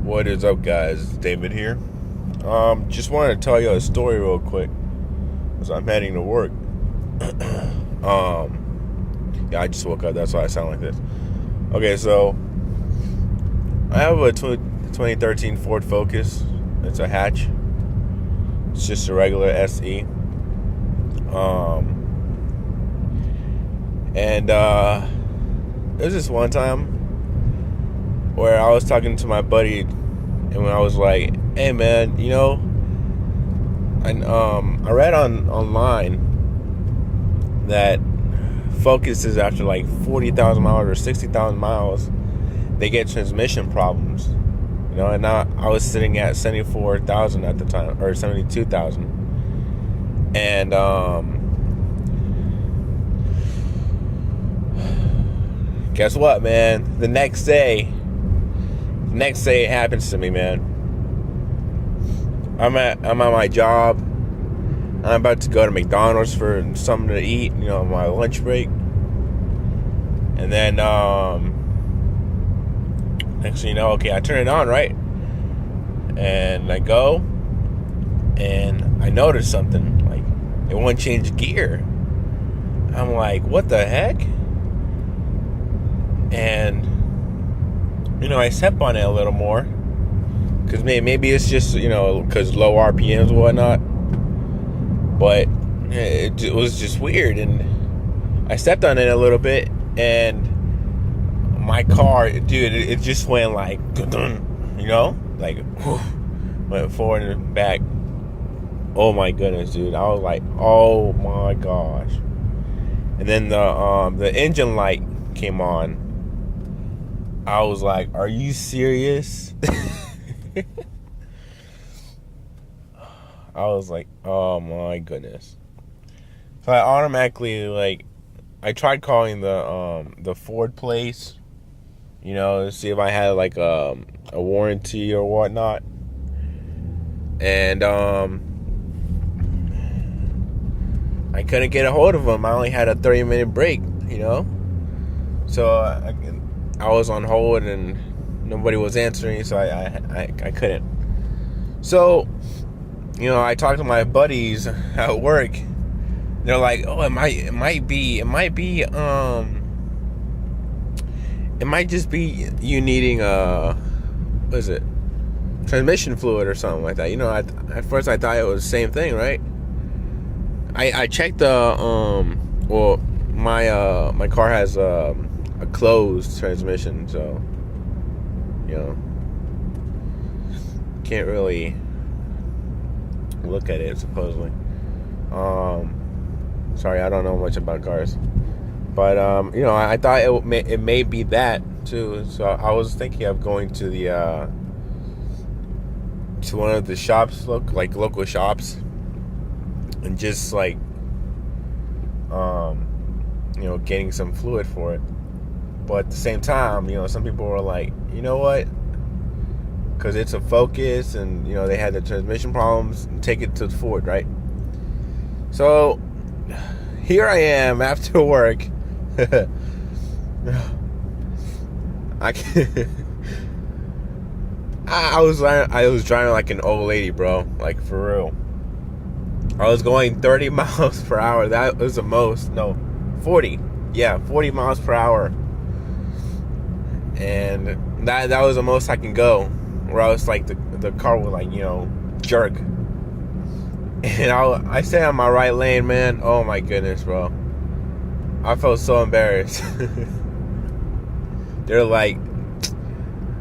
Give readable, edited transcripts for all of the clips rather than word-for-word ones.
What is up, guys? It's David here. Just wanted to tell you a story real quick as I'm heading to work. Yeah, I just woke up. That's why I sound like this. Okay, so I have a 2013 Ford Focus. It's a hatch. It's just a regular SE. And there was this one time where I was talking to my buddy, and when I was like, "Hey, man, I read online that Focuses after like 40,000 miles or 60,000 miles, they get transmission problems." And now I was sitting at 74,000 at the time, or 72,000, and guess what, man? The next day it happens to me, man. I'm at my job. I'm about to go to McDonald's for something to eat, my lunch break. And then next thing you know, okay, I turn it on, right? And I go, and I notice something, like it won't change gear. I'm like, what the heck? And I step on it a little more, because maybe it's just because low RPMs and whatnot. But it was just weird, and I stepped on it a little bit, and my car, dude, it just went like, like went forward and back. Oh my goodness, dude! I was like, oh my gosh! And then the engine light came on. I was like, are you serious? I was like, oh my goodness. So I automatically, I tried calling the Ford place, to see if I had like a warranty or whatnot. And I couldn't get a hold of them. I only had a 30-minute break, So I was on hold and nobody was answering, so I couldn't. So, I talked to my buddies at work. They're like, "Oh, it might just be you needing what is it? Transmission fluid or something like that." At first I thought it was the same thing, right? I checked my car has a closed transmission, so can't really look at it supposedly. Sorry, I don't know much about cars, but I thought it may be that too. So I was thinking of going to the to one of the shops, local shops, and just getting some fluid for it. But at the same time, some people were like, you know what? Because it's a Focus, and they had the transmission problems, take it to Ford, right? So here I am after work. I was driving like an old lady, bro, like for real. I was going 30 miles per hour. That was the most. No, 40. Yeah, 40 miles per hour. And that was the most I can go. Where I was like, the car would jerk. And I stayed on my right lane, man. Oh my goodness, bro. I felt so embarrassed. They're like,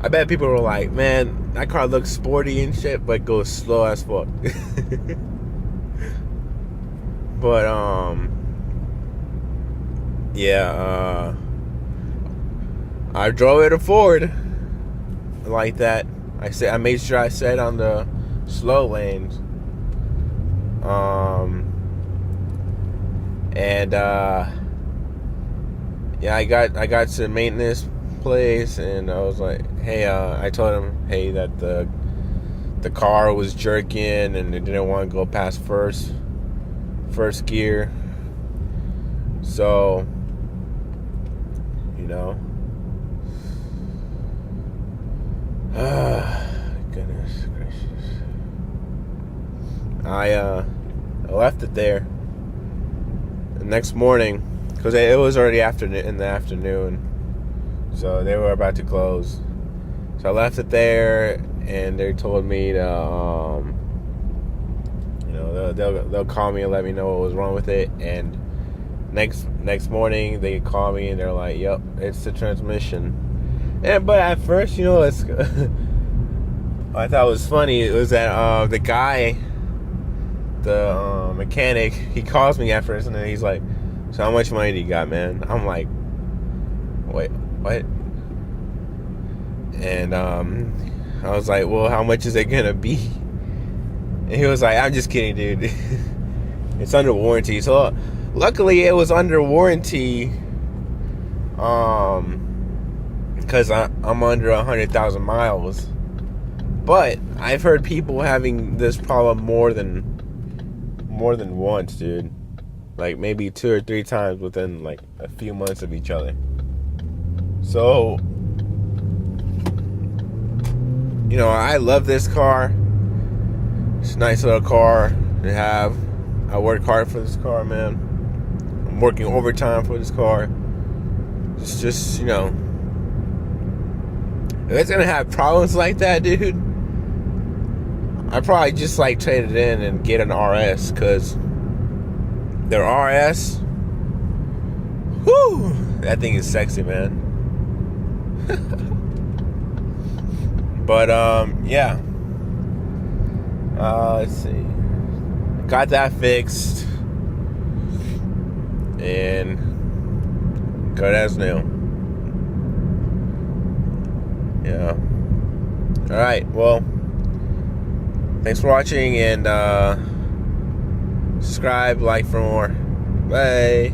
I bet people were like, man, that car looks sporty and shit, but goes slow as fuck. But yeah, I drove it to Ford like that. I made sure I sat on the slow lanes. And yeah, I got to the maintenance place, and I was like, hey, I told him, hey, that the car was jerking and it didn't want to go past first gear. So, I left it there. The next morning, because it was already in the afternoon, so they were about to close. So I left it there, and they told me to, they'll call me and let me know what was wrong with it. And next morning, they call me and they're like, "Yep, it's the transmission." But at first, it's I thought it was funny. It was that the guy, the mechanic, he calls me at first, and then he's like, "So how much money do you got, man?" I'm like, "Wait, what?" And I was like, "Well, how much is it gonna be?" And he was like, "I'm just kidding, dude. It's under warranty." So luckily, it was under warranty, because I'm under 100,000 miles. But I've heard people having this problem more than once, dude. Like maybe 2 or 3 times within like a few months of each other. So, I love this car. It's a nice little car to have. I work hard for this car, man. I'm working overtime for this car. It's just, if it's gonna have problems like that, dude, I'd probably just like trade it in and get an RS, because their RS, whoo, that thing is sexy, man. But yeah. Let's see. Got that fixed, and good as new. Yeah. All right. Well, thanks for watching, and subscribe, like for more. Bye.